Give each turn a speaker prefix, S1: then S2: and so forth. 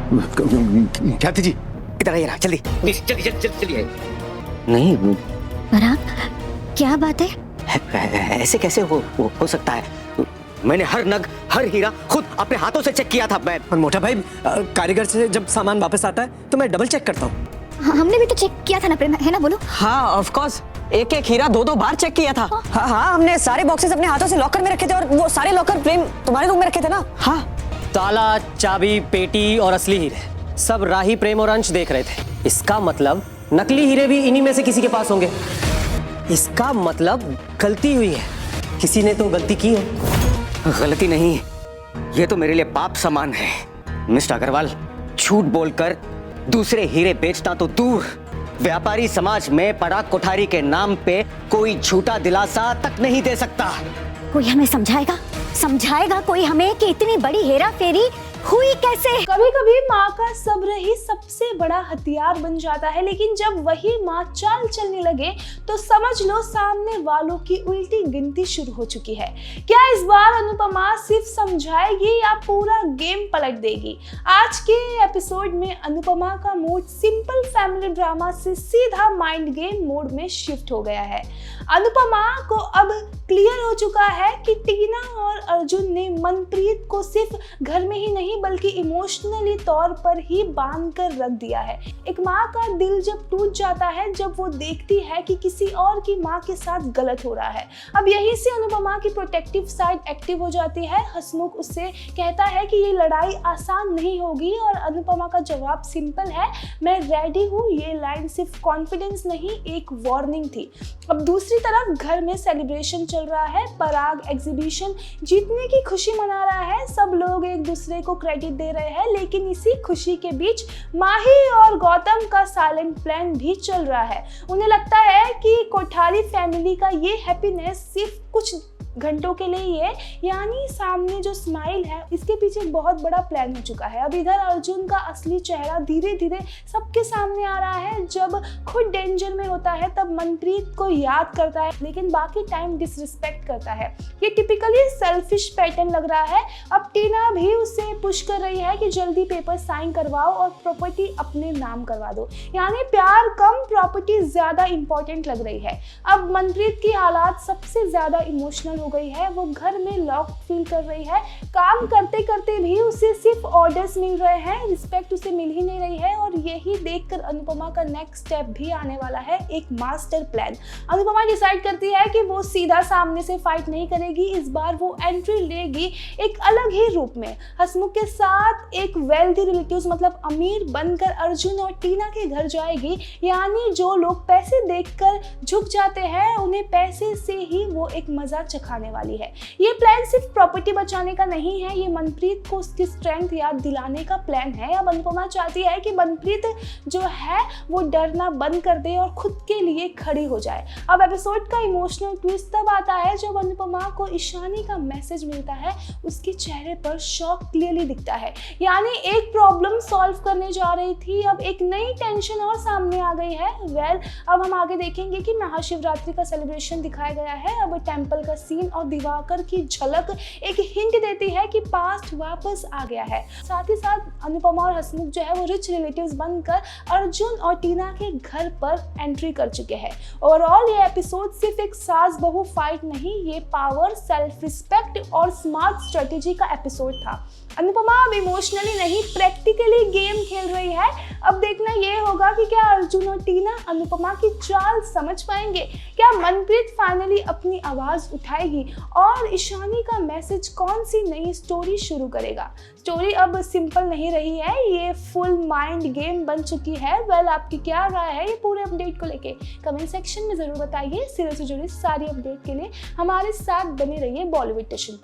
S1: ख्याति जी इधर आइए ना, जल्दी जल्दी चलिए। नहीं
S2: पराग, क्या बात है?
S1: ऐसे कैसे हो सकता है? मैंने हर नग हर हीरा खुद अपने हाथों से चेक किया था। मैं
S3: और मोटा भाई, कारीगर से जब सामान वापस आता है तो मैं डबल चेक करता हूँ।
S2: हमने भी तो चेक किया था ना प्रेम, है ना? बोलो।
S4: हाँ ऑफ कोर्स, एक एक हीरा दो बार चेक किया था।
S3: हाँ, हमने सारे बॉक्सेस अपने हाथों से लॉकर में रखे थे और वो सारे लॉकर प्रेम तुम्हारे रूम में रखे थे ना।
S4: हाँ,
S3: ताला, चाबी, पेटी और असली हीरे सब राही, प्रेम और अंश देख रहे थे। इसका मतलब नकली हीरे भी इन्हीं में से किसी के पास होंगे। इसका मतलब गलती हुई है, किसी ने तो गलती की है।
S1: गलती नहीं, ये तो मेरे लिए पाप समान है। मिस्टर अग्रवाल, झूठ बोलकर दूसरे हीरे बेचना तो दूर, व्यापारी समाज में पराग कोठारी के नाम पे कोई झूठा दिलासा तक नहीं दे सकता।
S2: कोई हमें समझाएगा कोई हमें कि इतनी बड़ी हेरा फेरी हुई कैसे?
S5: कभी कभी माँ का सब्र ही सबसे बड़ा हथियार बन जाता है, लेकिन जब वही माँ चाल चलने लगे तो समझ लो सामने वालों की उल्टी गिनती शुरू हो चुकी है। क्या इस बार अनुपमा सिर्फ समझाएगी या पूरा गेम पलट देगी? आज के एपिसोड में अनुपमा का मूड सिंपल फैमिली ड्रामा से सीधा माइंड गेम मोड में शिफ्ट हो गया है। अनुपमा को अब क्लियर हो चुका है कि टीना और अर्जुन ने मनप्रीत को सिर्फ घर में ही नहीं बल्कि इमोशनली तौर पर ही बांध कर रख दिया है। एक माँ का दिल जब टूट जाता है जब वो देखती है कि किसी और की माँ के साथ गलत हो रहा है। अब यहीं से अनुपमा की प्रोटेक्टिव साइड एक्टिव हो जाती है। हसमुख उससे कहता है कि ये लड़ाई आसान नहीं होगी और अनुपमा का जवाब सिंपल है, मैं रेडी हूँ। ये लाइन सिर्फ कॉन्फिडेंस नहीं, एक वार्निंग थी। अब दूसरी तरफ घर में सेलिब्रेशन चल रहा है। पराग एग्जीबिशन जीतने की खुशी मना रहा है। सब लोग एक दूसरे को क्रेडिट दे रहे हैं, लेकिन इसी खुशी के बीच माही और गौतम का साइलेंट प्लान भी चल रहा है। उन्हें लगता है कि कोठारी फैमिली का ये हैप्पीनेस सिर्फ कुछ घंटों के लिए ही है, यानी सामने जो स्माइल है इसके पीछे बहुत बड़ा प्लान हो चुका है। अब इधर अर्जुन का असली चेहरा धीरे धीरे सबके सामने आ रहा है। जब खुद डेंजर में होता है तब मनप्रीत को याद करता है, लेकिन बाकी टाइम डिसरिस्पेक्ट करता है। ये टिपिकली सेल्फिश पैटर्न लग रहा है। अब टीना भी उसे पुश कर रही है कि जल्दी पेपर साइन करवाओ और प्रॉपर्टी अपने नाम करवा दो, यानी प्यार कम प्रॉपर्टी ज्यादा इंपॉर्टेंट लग रही है। अब मनप्रीत की हालात सबसे ज्यादा इमोशनल हो गई है। वो घर में लॉक फील कर रही है। काम करते करते भी उसे सिर्फ ऑर्डर्स मिल रहे हैं, रिस्पेक्ट उसे मिल ही नहीं रही है। और यही देखकर अनुपमा का नेक्स्ट स्टेप भी आने वाला है, एक मास्टर प्लान। अनुपमा डिसाइड करती है कि वो सीधा सामने से फाइट नहीं करेगी। इस बार वो एंट्री लेगी एक अलग ही रूप में। हसमुख के साथ एक वेल्दी रिलेटिव्स मतलब अमीर बनकर अर्जुन और टीना के घर जाएगी, यानी जो लोग पैसे देखकर झुक जाते हैं उन्हें पैसे से ही वो एक मजा चखाने वाली है। ये प्लान सिर्फ प्रॉपर्टी बचाने का नहीं है, ये मनप्रीत को उसकी स्ट्रेंथ याद दिलाने का प्लान है। अब अनुपमा चाहती है कि मनप्रीत जो है वो डरना बंद कर दे और खुद के लिए खड़ी हो जाए। अब एपिसोड का इमोशनल ट्विस्ट तब आता है जब अनुपमा को ईशानी का मैसेज मिलता है। उसके चेहरे पर शॉक क्लियरली दिखता है, यानी एक प्रॉब्लम सॉल्व करने जा रही थी, अब एक नई टेंशन और सामने आ गई है। अब हम आगे देखेंगे कि महाशिवरात्रि का सेलिब्रेशन दिखाया गया है। अब टेम्पल का सीन और दिवाकर की झलक एक हिंट देती है कि पास्ट वापस आ गया है। साथ ही साथ अनुपमा और हसमुख जो है वो रिच रिलेटिव्स बनकर अर्जुन और टीना के घर पर एंट्री कर चुके हैं। ओवरऑल ये एपिसोड सिर्फ एक सास बहू फाइट नहीं, ये पावर, सेल्फ रिस्पेक्ट और स्मार्ट स्ट्रेटेजी का एपिसोड था। अनुपमा अब इमोशनली नहीं प्रैक्टिकली गेम खेल रही है। अब देखना ये होगा कि क्या अर्जुन और टीना अनुपमा की चाल समझ पाएंगे, क्या मनप्रीत फाइनली अपनी आवाज उठाएगी और ईशानी का मैसेज कौन सी नई स्टोरी शुरू करेगा। स्टोरी अब सिंपल नहीं रही है, ये फुल माइंड गेम बन चुकी है। आपकी क्या राय है ये पूरे अपडेट को लेके कमेंट सेक्शन में जरूर बताइए। सीरियल से जुड़ी सारी अपडेट के लिए हमारे साथ बने रहिए बॉलीवुड टेशन।